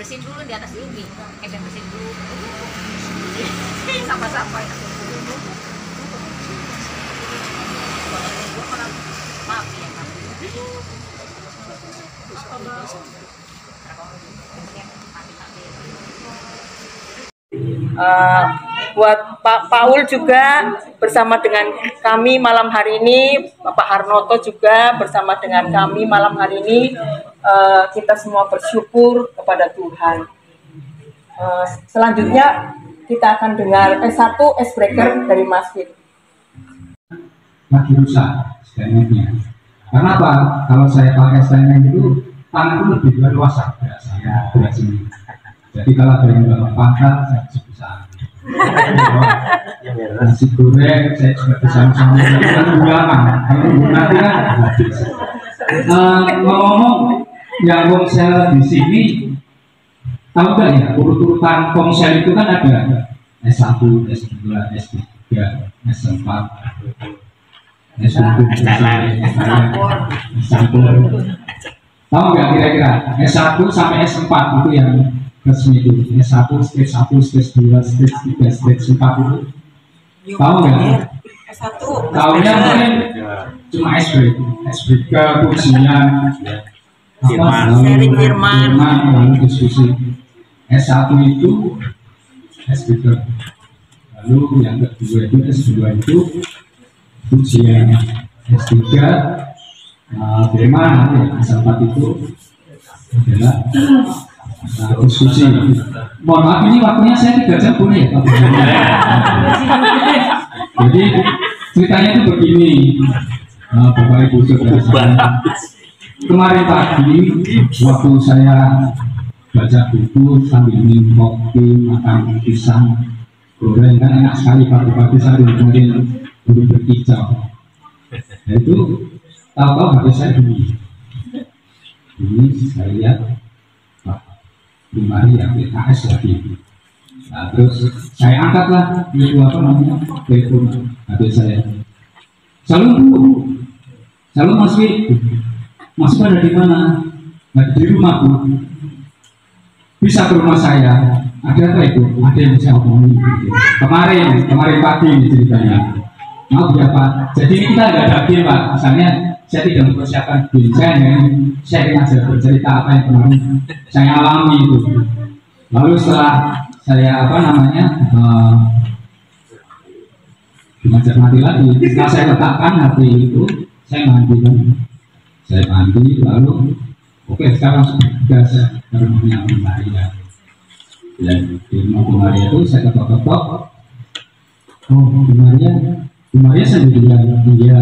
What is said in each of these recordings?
Bersihin dulu di atas dulu nih, bersihin dulu sampah-sampah. Maaf ya, buat Pak Paul juga bersama dengan kami malam hari ini, Bapak Harnoto juga bersama dengan kami malam hari ini, kita semua bersyukur kepada Tuhan. Selanjutnya kita akan dengar S1 Icebreaker dari Mas Fit. Lagi rusak statementnya. Karena apa? Kalau saya pakai statement itu tanganku lebih leluasa berat saya berat sini. Jadi kalau ada yang bawa pangkat saya bisa bisa. Nasi goreng saya juga bisa sama ulama. Kalau nanti kan habis. Ngomong yang Komsel di sini tahu nggak ya urut-urutan Komsel itu kan ada S1, S2, S3, S4, S1, tahu nggak kira-kira S1 sampai S4 itu yang resmi itu S1, stage 1, stage 2, stage 3, stage 4 itu tahu nggak? S1 tahunya mungkin cuma icebreaker, ujian sharing firman, lalu diskusi. S1 itu icebreaker, lalu yang kedua itu S2 itu ujian, S3 bagaimana S4 itu adalah diskusi. Mohon maaf ini waktunya saya 3 jam boleh ya Pak? Jadi ceritanya itu begini, Bapak Ibu Saudara, kemarin pagi waktu saya baca buku sambil minum kopi, makan pisang goreng kan enak sekali pagi-pagi sambil dengerin burung berkicau. Nah itu tahu-tahu HP saya bunyi. Saya lihat Pak Bu Maria PKS lagi. Nah terus saya angkatlah itu apa namanya telepon HP saya. Salam Mas Wi. Mas ada di mana? Nah, di rumah Bu. Bisa ke rumah saya. Ada apa itu? Ada yang saya omongin. Kemarin pagi ini ceritanya. Maaf ya Pak. Jadi ini kita nggak ada game Pak. Misalnya saya tidak mempersiapkan game. Saya ingin aja bercerita apa yang kemarin saya alami itu. Lalu setelah saya apa namanya mencermati lagi. Setelah saya letakkan hati itu, saya mandi kan. Saya mandi lalu oke sekarang sudah ke rumahnya Bu Maria. Ya di rumah Bu Maria itu saya ketok-ketok. Oh Bu Maria sendirian. Iya.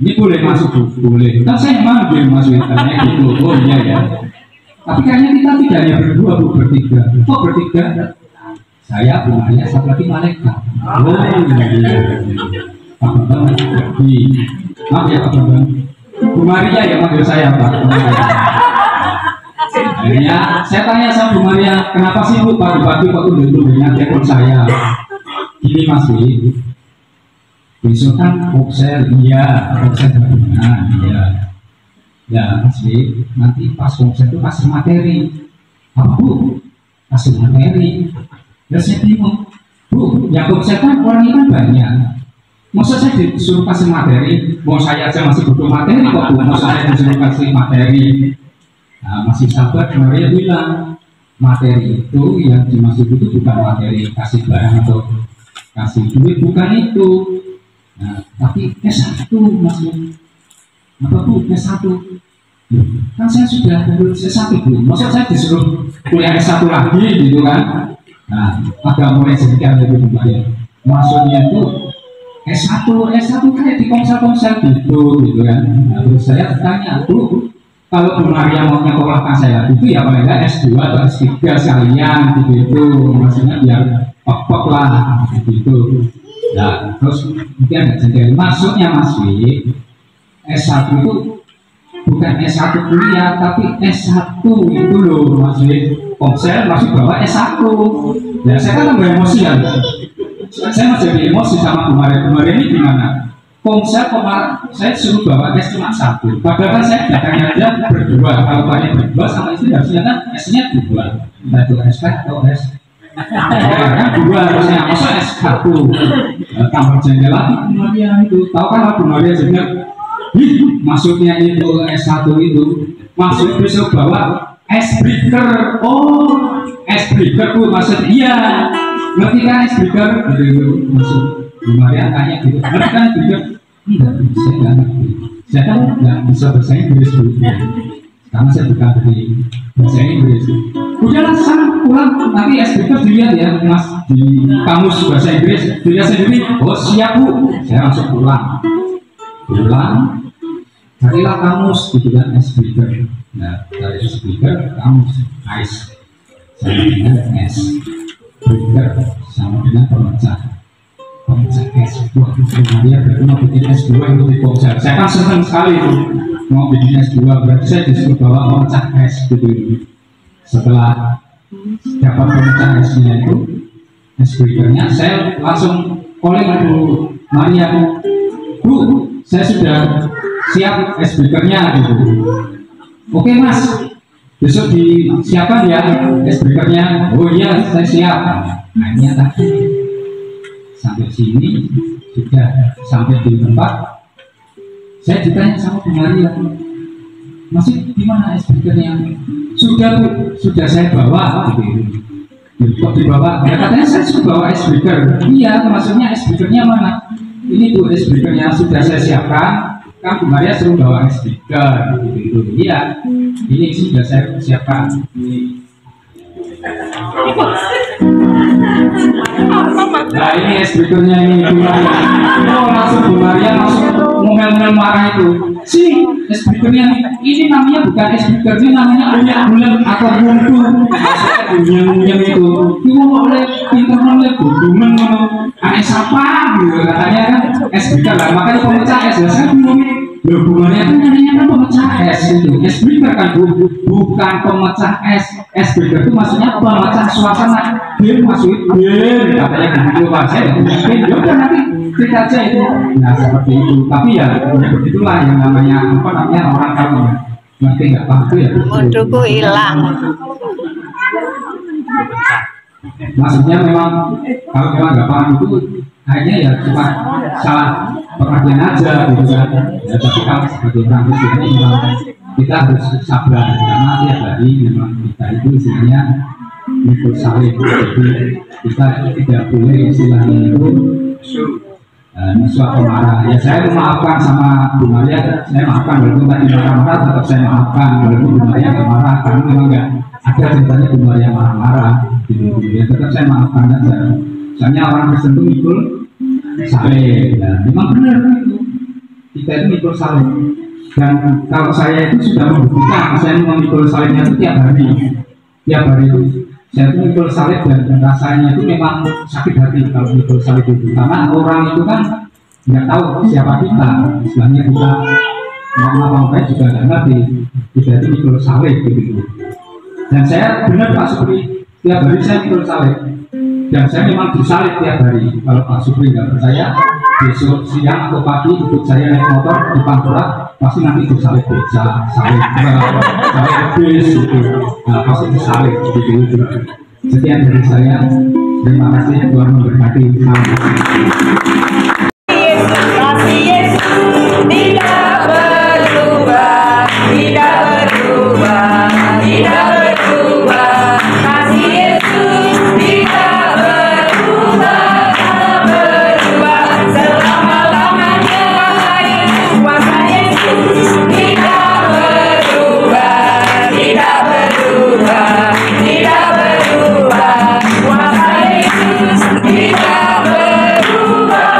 Ini boleh masuk Bu? Boleh. Kan saya manggil masuk katanya gitu. Oh iya ya. Tapi kayaknya kita tidak hanya berdua Bu, bertiga. Oh bertiga. Saya Bu Maria satu lagi malaikat. Oh iya. Pak Bambang pergi. Maaf ya Pak Bambang. Bu Maria yang manggil saya Pak. Akhirnya saya tanya sama Bu Maria, kenapa sih Bu pagi-pagi kok tunduk-tunduknya telepon saya? Gini Mas Wi, besok kan Komsel, iya Komsel gabungan, iya. Ya Mas Wi, nanti pas Komsel itu kasih materi. Apa Bu? Kasih materi. Ya saya bingung, Bu, yang Komsel kan orangnya kan banyak. Masa saya disuruh kasih materi, mau saya aja masih butuh materi kok Bu, masa saya disuruh kasih materi. Nah, masih sahabat Maria bilang materi itu yang dimaksud itu bukan materi kasih barang atau kasih duit, bukan itu. Nah, tapi S1 maksud apa Bu? S1 kan saya sudah lulus S1 Bu, masa saya disuruh kuliah S1 lagi gitu kan. Nah, agak mulai sedikit dari Bu Maria maksudnya itu S1 kayak di komsel gitu kan. Nah, terus saya tanya Bu, kalau Bu Maria mau nyekolahkan saya itu ya paling nggak S2 atau S3 sekalian gitu, maksudnya biar pokok lah gitu. Nah terus mungkin ada jendela, maksudnya Mas Wi, S1 itu bukan S1 kuliah tapi S1 itu loh Mas Wi. Saya masih bawa S1. Ya saya kan nggak emosian, saya masih jadi emosi sama Bu Maria. Bu Maria ini gimana? Saya suruh bawa S cuma 1, padahal kan saya datangnya aja berdua. Kalau banyak berdua sama istri harusnya kan S-nya 2, entah itu S atau S kan 2 harusnya, masa S1 tambah jendela kemudian itu. Tahu kan Bu Maria juga, maksudnya itu S1 itu maksud besok bawa S breaker. Oh S breaker Bu maksud iya, ngerti kan S breaker gitu maksud Bu Maria tanya gitu, ngerti kan breaker? Enggak, saya nggak ngerti. Saya kan nggak bisa bahasa Inggris dulu, karena saya bukan dari bahasa Inggris. Udahlah sana pulang, nanti S breaker dilihat ya Mas di kamus bahasa Inggris, dilihat sendiri. Oh siap Bu, saya langsung pulang, carilah kamus gitu kan S breaker. Nah dari S breaker kamus ice sama dengan S breaker sama dengan pemecah S. Wah, Maria berarti mau bikin S2 itu di Pokja. Saya kan senang sekali itu mau bikin S2, berarti saya disuruh bawa pemecah S gitu. Setelah dapat pemecah S-nya itu, S breakernya, saya langsung calling Bu Maria, Bu, saya sudah siap S breakernya gitu. Oke Mas, besok disiapkan ya S breakernya. Oh iya, saya siap. Nah ini tadi sampai sini sudah sampai di tempat, saya ditanya sama Bu Maria, masih di mana S breakernya? Sudah Bu, sudah saya bawa gitu. Kok dibawa? Ya, katanya saya sudah bawa S breaker. Iya, maksudnya S breakernya mana? Ini Bu S breakernya sudah saya siapkan. Kan Bu Maria suruh bawa S breaker gitu. Iya, ini sudah saya siapkan. Nah ini es breakernya ini Bu Maria. Oh langsung Bu Maria langsung ngomel-ngomel marah itu. Si es breakernya ini namanya bukan es breaker, ini namanya bulan atau buntu. Bunyang itu. Itu oleh pinter-pinter buntungan ngono. Es apa gitu katanya kan es breaker lah. Makanya pemecah es lah. Saya bingung. Loh Bu Maria kan namanya pemecah es itu. Es breaker kan bukan pemecah es. Es breaker itu maksudnya pemecah suasana. Dia maksud katanya begitu Pak, saya nggak mungkin. Ya udah nanti cerita aja itu. Nah seperti itu. Tapi ya begitulah yang namanya apa namanya orang kalau ngerti nggak paham itu ya. Moduku hilang. Maksudnya memang kalau memang nggak paham itu hanya ya cuma salah pengertian aja gitu kan. Ya, tapi kalau sebagai orang Kristen ini memang kita harus sabar karena tiap hari memang kita itu istilahnya ikut salib, jadi kita tidak boleh istilahnya itu suatu marah. Ya saya memaafkan sama Bu Maria, saya maafkan walaupun tadi marah-marah, tetap saya maafkan walaupun Bu Maria nggak marah karena memang nggak ada ceritanya Bu Maria marah-marah gitu. Ya tetap saya maafkan aja. Soalnya orang Kristen itu mikul salib, nah, memang benar itu kita itu mikul salib. Dan kalau saya itu sudah membuktikan, saya memikul salibnya itu tiap hari itu. Saya itu mikul salib dan rasanya itu memang sakit hati kalau mikul salib itu, karena orang itu kan nggak tahu siapa kita, istilahnya kita ngomong apa juga nggak ngerti, kita itu mikul salib gitu. Dan saya benar Pak Supri, tiap hari saya mikul salib dan saya memang disalib tiap hari. Kalau Pak Supri nggak percaya, besok siang atau pagi ikut saya naik motor di Pantura, pasti nanti disalib beca, salib bis gitu. Nah, pasti disalib gitu. Sekian dari saya. Terima kasih, Tuhan memberkati. Kasih Yesus tidak berubah, tidak berubah, tidak berubah. Kasih Yesus tidak berubah, tak berubah selama-lamanya. Kuasa Yesus tidak berubah, tidak berubah, tidak berubah. Kuasa Yesus tidak berubah.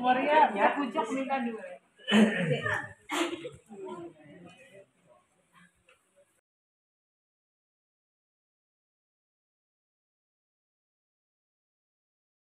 Maria, ya pucuk minta dua.